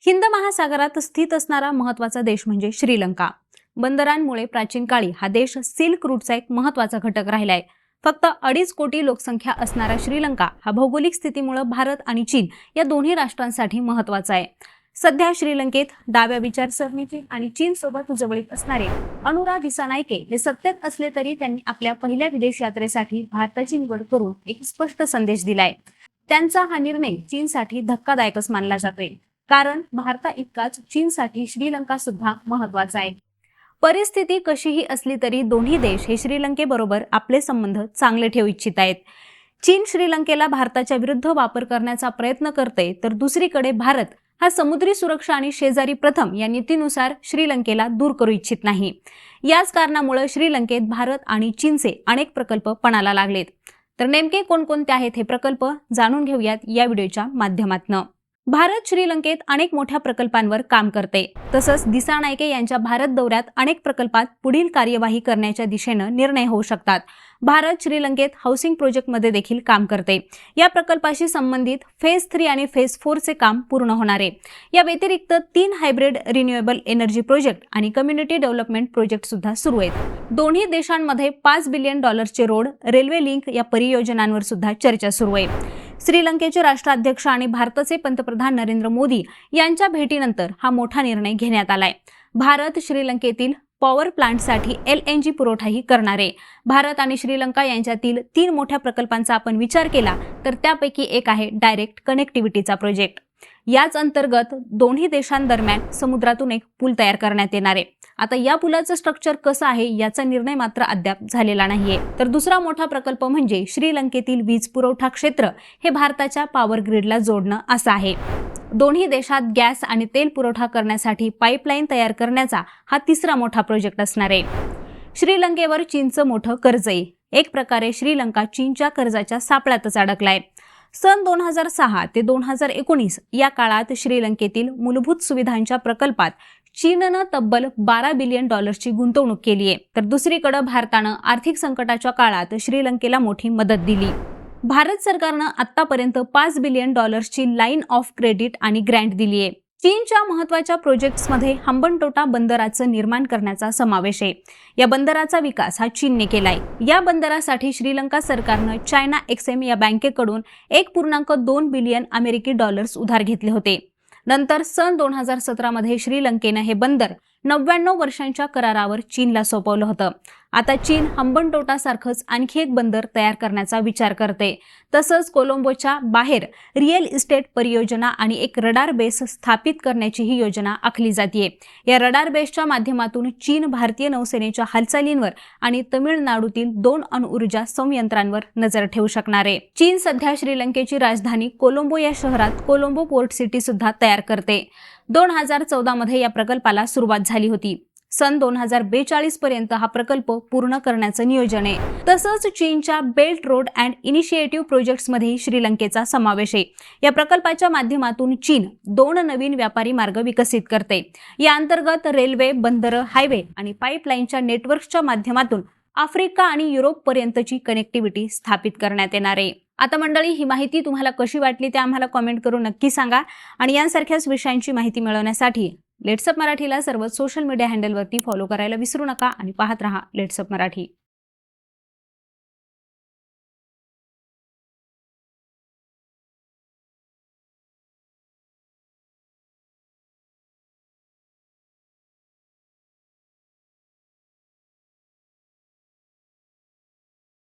हिंद महासागरात स्थित असणारा महत्त्वाचा देश म्हणजे श्रीलंका। बंदरांमुळे प्राचीन काळी हा देश सिल्क रूटचा एक महत्त्वाचा घटक राहिलाय। फक्त 2.5 कोटी लोकसंख्या असणारा श्रीलंका हा भौगोलिक स्थितीमुळे भारत आणि चीन या दोन्ही राष्ट्रांसाठी महत्त्वाचा आहे। सध्या श्रीलंकेत डाव्या विचारसरणीचे आणि चीन सोबत जवळीक असणारे अनुरा दिसानायके हे सत्तेत असले तरी त्यांनी आपल्या पहिल्या विदेश यात्रेसाठी भारताची निवड करून एक स्पष्ट संदेश दिलाय। त्यांचा हा निर्णय चीनसाठी धक्कादायकच मानला जातोय, कारण भारता इतकाच चीनसाठी श्रीलंका सुद्धा महत्त्वाचा आहे। परिस्थिती कशीही असली तरी दोन्ही देश हे श्रीलंकेबरोबर आपले संबंध चांगले ठेवू इच्छित आहेत। चीन श्रीलंकेला भारताच्या विरुद्ध वापर करण्याचा प्रयत्न करते, तर दुसरीकडे भारत हा समुद्री सुरक्षा आणि शेजारी प्रथम या नीतीनुसार श्रीलंकेला दूर करू इच्छित नाही। याच कारणामुळे श्रीलंकेत भारत आणि चीनचे अनेक प्रकल्प पणाला लागलेत। तर नेमके कोणकोणते आहेत हे प्रकल्प जाणून घेऊयात या व्हिडिओच्या माध्यमातून। भारत श्रीलंकेत अनेक मोठ्या प्रकल्पांवर काम करते। तसंच दिसानायके यांच्या भारत दौऱ्यात अनेक प्रकल्पात पुढील कार्यवाही करण्याच्या दिशेने निर्णय होऊ शकतात। भारत श्रीलंकेत हाऊसिंग प्रोजेक्टमध्ये देखील काम करते। या प्रकल्पाशी संबंधित फेज 3 आणि फेज 4 चे काम पूर्ण होणार आहे। या व्यतिरिक्त 3 हायब्रिड रिन्युएबल एनर्जी प्रोजेक्ट आणि कम्युनिटी डेव्हलपमेंट प्रोजेक्ट सुद्धा सुरू आहेत। दोन्ही देशांमध्ये $5 बिलियन चे रोड, रेल्वे लिंक या परियोजनांवर सुद्धा चर्चा सुरू आहे। श्रीलंकेचे राष्ट्राध्यक्ष आणि भारताचे पंतप्रधान नरेंद्र मोदी यांच्या भेटीनंतर हा मोठा निर्णय घेण्यात आलाय। भारत श्रीलंकेतील पॉवर प्लांटसाठी LNG पुरवठाही करणार आहे। भारत आणि श्रीलंका यांच्यातील 3 मोठ्या प्रकल्पांचा आपण विचार केला तर त्यापैकी एक आहे डायरेक्ट कनेक्टिव्हिटीचा प्रोजेक्ट। याच अंतर्गत दोन्ही देशांदरम्यान समुद्रातून एक पूल तयार करण्यात येणार आहे। आता या पुलाचं स्ट्रक्चर कसं आहे याचा निर्णय मात्र अद्याप झालेला नाहीये। तर दुसरा मोठा प्रकल्प म्हणजे श्रीलंकेतील वीज पुरवठा क्षेत्र हे भारताच्या पॉवर ग्रिडला जोडणं असं आहे। दोन्ही देशात गॅस आणि तेल पुरवठा करण्यासाठी पाईपलाईन तयार करण्याचा हा तिसरा मोठा प्रोजेक्ट असणार आहे। श्रीलंकेवर चीनचं मोठं कर्ज आहे। एक प्रकारे श्रीलंका चीनच्या कर्जाच्या सापळ्यातच अडकलाय। सन 2006 ते 2019 या काळात श्रीलंकेतील मूलभूत सुविधांच्या प्रकल्पात चीननं तब्बल $12 बिलियन ची गुंतवणूक केली आहे। तर दुसरीकडे भारतानं आर्थिक संकटाच्या काळात श्रीलंकेला मोठी मदत दिली। भारत सरकारनं आतापर्यंत $5 बिलियन ची लाईन ऑफ क्रेडिट आणि ग्रँट दिली आहे। चीनच्या महत्त्वाच्या प्रोजेक्ट्समध्ये हंबनटोटा बंदराचं निर्माण करण्याचा समावेश आहे। या बंदराचा विकास हा चीनने केलाय। या बंदरासाठी श्रीलंका सरकारनं चायना एक्सएम या बँकेकडून $1.2 बिलियन उधार घेतले होते। नंतर सन 2017 मध्ये श्रीलंकेनं हे बंदर 99 वर्षांच्या करारावर चीनला सोपवलं होतं। आता चीन हंबनटोटा सारखंच आणखी एक बंदर तयार करण्याचा विचार करते। तसंच कोलंबोच्या बाहेर रिअल इस्टेट परियोजना आणि एक रडार बेस स्थापित करण्याची ही योजना आखली जाते। या रडार बेसच्या माध्यमातून चीन भारतीय नौसेनेच्या हालचालींवर आणि तमिळनाडूतील 2 अणुऊर्जा संयंत्रांवर नजर ठेवू शकणार आहे। चीन सध्या श्रीलंकेची राजधानी कोलंबो या शहरात कोलंबो पोर्ट सिटी सुद्धा तयार करते। 2014 मध्ये या प्रकल्पाला सुरुवात झाली होती। सन 2042 पर्यंत हा प्रकल्प पूर्ण करण्याचं नियोजन आहे। तसंच चीनच्या बेल्ट रोड अँड इनिशिएटिव्ह प्रोजेक्ट्समध्ये श्रीलंकेचा समावेश आहे। या प्रकल्पाच्या माध्यमातून चीन 2 नवीन व्यापारी मार्ग विकसित करते। या अंतर्गत रेल्वे, बंदरं, हायवे आणि पाईपलाईनच्या नेटवर्कच्या माध्यमातून आफ्रिका आणि युरोप पर्यंतची कनेक्टिव्हिटी स्थापित करण्यात येणार आहे। आता मंडळी, ही माहिती तुम्हाला कशी वाटली ते आम्हाला कमेंट करून नक्की सांगा आणि यांसारख्याच विषयांची माहिती मिळवण्यासाठी लेट्सअप मराठीला सर्व सोशल मीडिया हँडलवरती फॉलो करायला विसरू नका आणि पाहत रहा लेट्सअप मराठी।